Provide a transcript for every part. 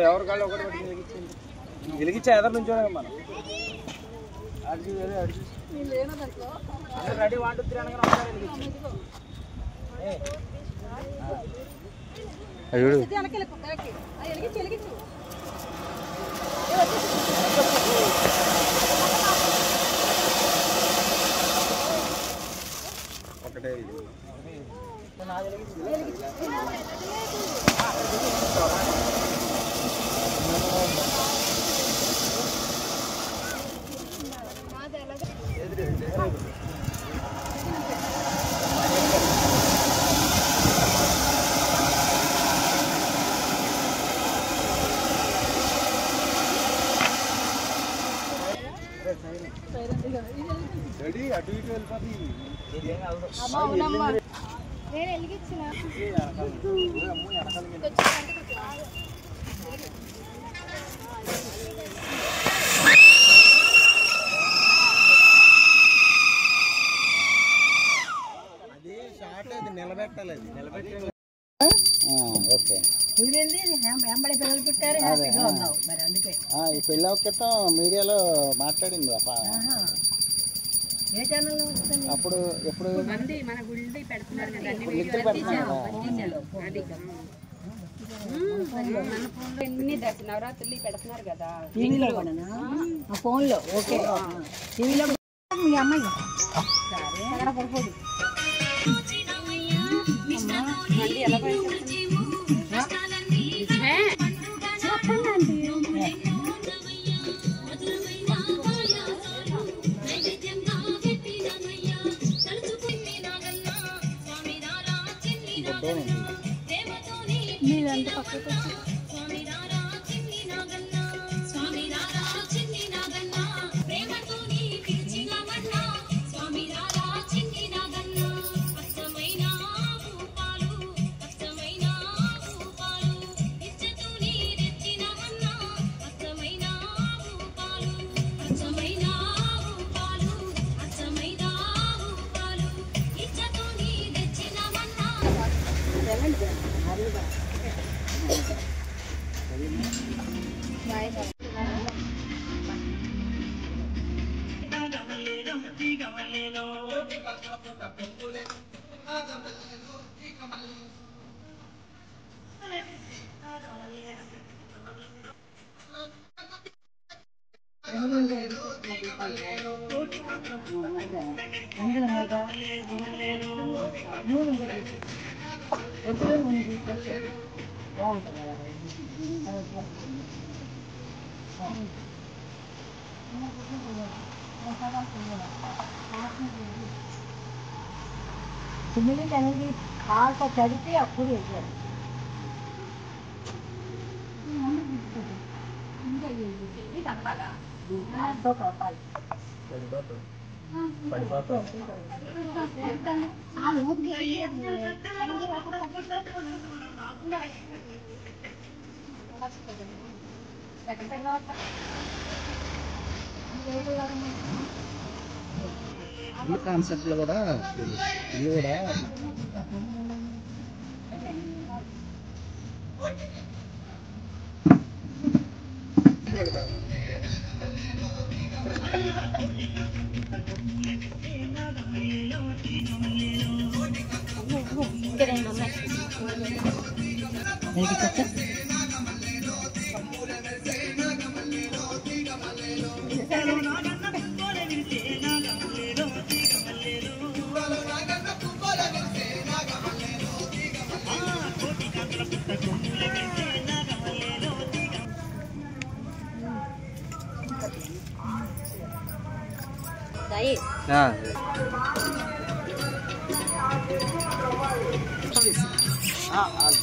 ఎవరు కాళ్ళు ఒకటి వెలిగించా ఎదరు నుంచి మనం రెడీ 1 2 3 అనగా ఒకటే రెడీ అటు ఇటు వెళ్ళిపోతుంది నేను వెలిగించిన అది షార్ట్ అది నిలబెట్టాలి అది నిలబెట్టాలి ఓకే పిల్లలు పుట్టారు మరి అందుకే ఈ పెళ్ళి క్రితం మీడియాలో మాట్లాడింది ఏ ఛానల్ అప్పుడు ఎప్పుడు మన గుళ్ళు పెడుతున్నారు కదా ఎన్ని నవరాత్రులు పెడుతున్నారు కదా టీవీలో కూడా ఫోన్లో ఓకే టీవీలో మీ అమ్మాయి సరే పడిపోదు ఎలా మీరంతా పక్కకు సిమిలింగ్ అనేది ఆట చదివితే అప్పుడు వెళ్ళారు ఈ కాన్సెప్ట్లో కూడా ఇది కూడా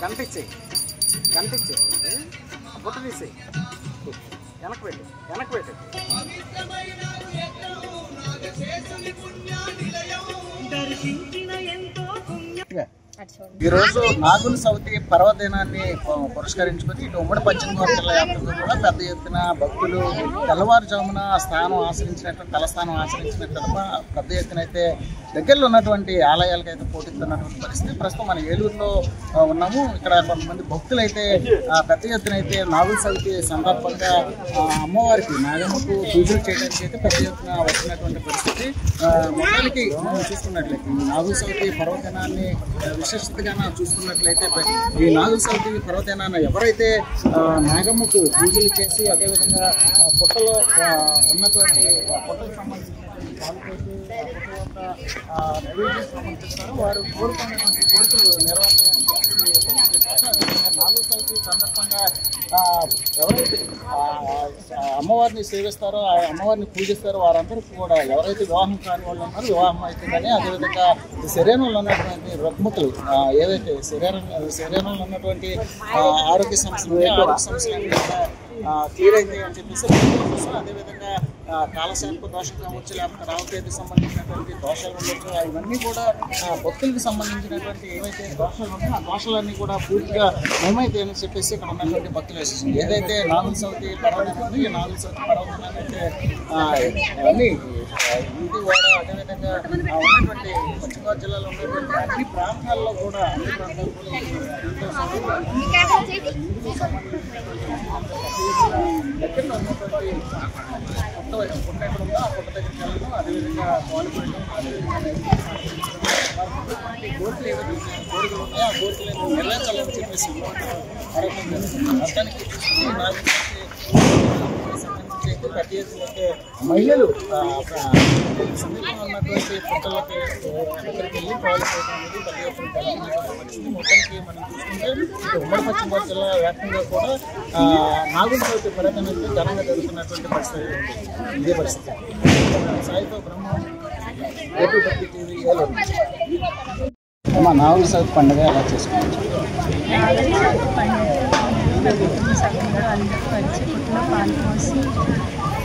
కనిపించాయి బుట్ట తీసేయి వెనక్కి పెట్టు ఈరోజు నాగుల చవితి పర్వదినాన్ని పురస్కరించుకొని ఇటు ఉమ్మడి పశ్చిమ గోదావరి జిల్లా వ్యాప్తంగా కూడా పెద్ద ఎత్తున భక్తులు తెల్లవారుజామున తలస్థానం ఆచరించినట్టు పెద్ద ఎత్తున అయితే దగ్గరలో ఉన్నటువంటి ఆలయాలకు అయితే పోటీస్తున్నటువంటి పరిస్థితి. ప్రస్తుతం మన ఏలూరులో ఉన్నాము. ఇక్కడ కొంతమంది భక్తులు అయితే పెద్ద ఎత్తున అయితే నాగుల చవితి సందర్భంగా అమ్మవారికి నాగమ్మకు పూజలు చేయడానికి అయితే పెద్ద ఎత్తున వచ్చినటువంటి పరిస్థితి. మొత్తానికి మనం చూసుకున్నట్లయితే ఈ నాగుల చవితి పర్వదినాన్ని విశిష్టతగా చూసుకున్నట్లయితే ఈ నాగుల చవితి పర్వదినాన్ని ఎవరైతే నాగమ్మకు పూజలు చేసి అదేవిధంగా పుట్టలో ఉన్నటువంటి పుట్టకు సంబంధించినటువంటి నైవేద్యం సమర్పిస్తారు. వారు కోరుకున్నటువంటి కోరికలు నెరవేర్చడానికి నాగుల చవితి సందర్భంగా ఎవరైతే అమ్మవారిని సేవిస్తారో ఆ అమ్మవారిని పూజిస్తారో వారందరికీ కూడా ఎవరైతే వివాహం కాని వాళ్ళు ఉన్నారో వివాహం అవుతుందని, అదేవిధంగా శరీరంలో ఉన్నటువంటి రుగ్మతులు ఏదైతే శరీరంలో ఉన్నటువంటి ఆరోగ్య సమస్యలు క్లియర్ అయితే అని చెప్పేసి అదేవిధంగా కాలశాంపు దోషం కావచ్చు, లేకపోతే రావుకేతుకి సంబంధించినటువంటి దోషాలు ఉండొచ్చు. ఇవన్నీ కూడా భక్తులకు సంబంధించినటువంటి ఏవైతే దోషాలు ఉన్నాయో ఆ దోషాలన్నీ కూడా పూర్తిగా ఏమైతే అని చెప్పేసి ఇక్కడ ఉన్నటువంటి భక్తులు వేసేసింది. ఏదైతే నాగుల చవితి పర్వదినం ఉందో ఈ నాగుల చవితి పర్వదినాన్ని అయితే అన్నీ ఇది వాడ అదేవిధంగా ఉన్నటువంటి పశ్చిమ గోదావరి జిల్లాలో ఉన్నటువంటి అన్ని ప్రాంతాల్లో కూడా దగ్గరలో ఉన్నటువంటి పుట్ట ఎక్కడ ఉందో ఆ పుట్ట దగ్గరికి వెళ్ళడం, అదేవిధంగా పాలు పడడం, కోరికలు ఏవైతే కోరికలు ఉన్నాయో ఆ కోరికలను నెరవేర్చాలని చెప్పేసి అర్థానికి సంబంధించి పెద్ద ఎత్తున మహిళలు సమీపంలో ఉన్నటువంటి పుట్టలకి దగ్గరికి వెళ్ళి పాలు పోయడం అనేది పెద్ద ఎత్తున పరిస్థితి. మొత్తానికి మనం చూసుకుంటే ఉమ్మడి పశ్చిమ గోదావరి జిల్లా వ్యాప్తంగా కూడా నాగుల చవితి పర్యటన ఘనంగా జరుగుతున్నటువంటి పరిస్థితి ఉంది. ఇదే పరిస్థితి. సాయితో బ్రహ్మ టీవీ మా నాగుల చవితి పండుగ ఎలా చేసుకోవచ్చు? నాగుల చవితి పండుగ కుటుంబ సభ్యులు అందరూ వచ్చి పుట్టిన పాలు పోసి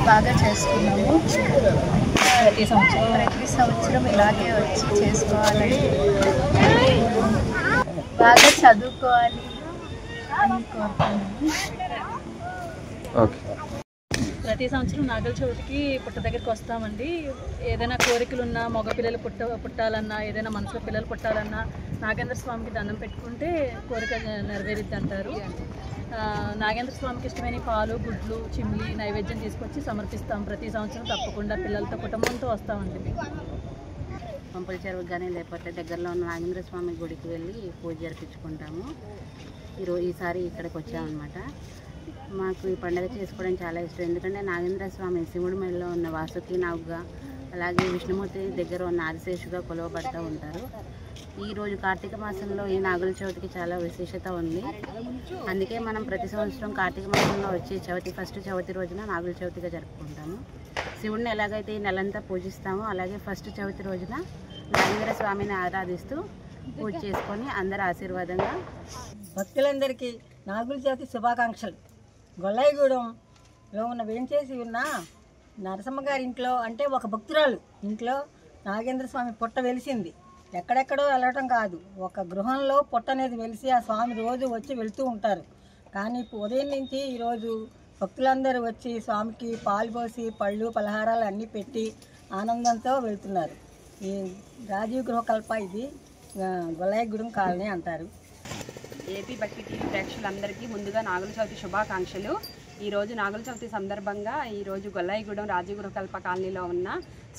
బాగా చేసుకున్నాము. ప్రతి సంవత్సరం ఇలాగే వచ్చి చేసుకోవాలని, బాగా చదువుకోవాలి అని కోరుతున్నాము. ప్రతి సంవత్సరం నాగుల చవితికి పుట్ట దగ్గరికి వస్తామండి. ఏదైనా కోరికలు ఉన్నా, మగపిల్లలు పుట్టాలన్నా, ఏదైనా మనసులో పిల్లలు పుట్టాలన్నా నాగేంద్ర స్వామికి దండం పెట్టుకుంటే కోరిక నెరవేరిద్ది అంటారు. నాగేంద్ర స్వామికి ఇష్టమైన పాలు, గుడ్లు, చిమ్లి నైవేద్యం తీసుకొచ్చి సమర్పిస్తాం. ప్రతి సంవత్సరం తప్పకుండా పిల్లలతో కుటుంబంతో వస్తామండి. పంపుల చెరువుకి కానీ లేకపోతే దగ్గరలో ఉన్న నాగేంద్ర స్వామి గుడికి వెళ్ళి పూజ జరిపించుకుంటాము. ఈసారి ఇక్కడికి వచ్చామన్నమాట. మాకు ఈ పండుగ చేసుకోవడం చాలా ఇష్టం. ఎందుకంటే నాగేంద్ర స్వామి శివుడి మెడలో ఉన్న వాసుకి నాగుగా, అలాగే విష్ణుమూర్తి దగ్గర ఉన్న ఆదిశేషుగా కొలవబడుతూ ఉంటారు. ఈరోజు కార్తీక మాసంలో ఈ నాగుల చవితికి చాలా విశేషత ఉంది. అందుకే మనం ప్రతి సంవత్సరం కార్తీక మాసంలో వచ్చే ఫస్ట్ చవితి రోజున నాగుల చవితిగా జరుపుకుంటాము. శివుడిని ఎలాగైతే ఈ నెలంతా పూజిస్తామో అలాగే ఫస్ట్ చవితి రోజున నాగేంద్ర స్వామిని ఆరాధిస్తూ పూజ చేసుకొని అందరి ఆశీర్వాదంగా భక్తులందరికీ నాగుల చవితి శుభాకాంక్షలు. గొల్లాయిగూడెంలో వేంచేసి ఉన్న నరసమ్మ గారి ఇంట్లో, అంటే ఒక భక్తురాలు ఇంట్లో నాగేంద్ర స్వామి పుట్ట వెలిసింది. ఎక్కడెక్కడో వెళ్ళటం కాదు, ఒక గృహంలో పుట్ట అనేది వెలిసి ఆ స్వామి రోజు వచ్చి వెళ్తూ ఉంటారు. కానీ ఉదయం నుంచి ఈరోజు భక్తులందరూ వచ్చి స్వామికి పాలు పోసి పళ్ళు పలహారాలు అన్నీ పెట్టి ఆనందంతో వెళ్తున్నారు. ఈ రాజీవ్ గృహకల్ప, ఇది గొల్లాయిగూడెం కాలనీ అంటారు. ఏపీ భక్తి టీవీ ప్రేక్షకులందరికీ ముందుగా నాగుల చవితి శుభాకాంక్షలు. ఈరోజు నాగుల చవితి సందర్భంగా ఈరోజు గొల్లాయిగూడెం రాజీవ్ గృహకల్ప కాలనీలో ఉన్న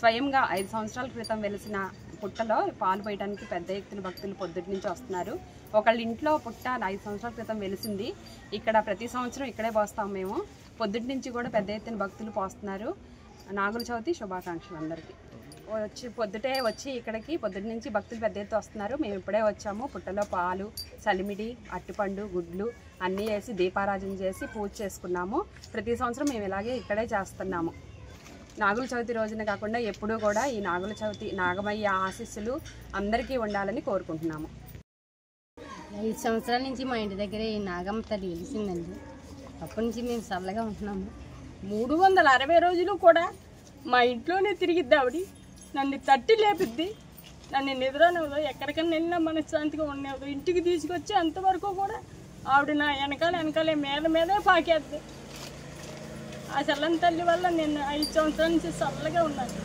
స్వయంగా 5 సంవత్సరాల క్రితం వెలిసిన పుట్టలో పాలు పోయడానికి పెద్ద ఎత్తున భక్తులు పొద్దుటి నుంచి వస్తున్నారు. ఒకళ్ళ ఇంట్లో పుట్ట 5 సంవత్సరాల క్రితం వెలిసింది. ఇక్కడ ప్రతి సంవత్సరం ఇక్కడే పోస్తాం మేము. పొద్దుటి నుంచి కూడా పెద్ద ఎత్తున భక్తులు పోస్తున్నారు. నాగుల చవితి శుభాకాంక్షలు అందరికీ. పొద్దుటే వచ్చి ఇక్కడికి పొద్దుటి నుంచి భక్తులు పెద్ద ఎత్తు వస్తున్నారు. మేము ఇప్పుడే వచ్చాము. పుట్టలో పాలు, చలిమిడి, అట్టిపండు, గుడ్లు అన్నీ వేసి దీపారాజన చేసి పూజ చేసుకున్నాము. ప్రతి సంవత్సరం మేము ఇలాగే ఇక్కడే చేస్తున్నాము. నాగుల చవితి రోజున కాకుండా ఎప్పుడూ కూడా ఈ నాగుల చవితి నాగమయ్య ఆశీస్సులు అందరికీ ఉండాలని కోరుకుంటున్నాము. 5 సంవత్సరాల నుంచి మా ఇంటి దగ్గర ఈ నాగమ్మ తల్లి వెలిసిందండి. అప్పటి నుంచి మేము చల్లగా ఉంటున్నాము. 360 రోజులు కూడా మా ఇంట్లోనే తిరిగిద్ది ఆవిడ. నన్ను తట్టి లేపిద్ది, నన్ను నిద్రనవ్వదు, ఎక్కడికన్నా వెళ్ళినా మనశ్శాంతిగా ఉండేవదు. ఇంటికి తీసుకొచ్చి అంతవరకు కూడా ఆవిడ నా వెనకాలే మీదే పాకేద్ది. ఆ చల్లని తల్లి వల్ల నేను 5 సంవత్సరాల నుంచి చల్లగా ఉన్నాను.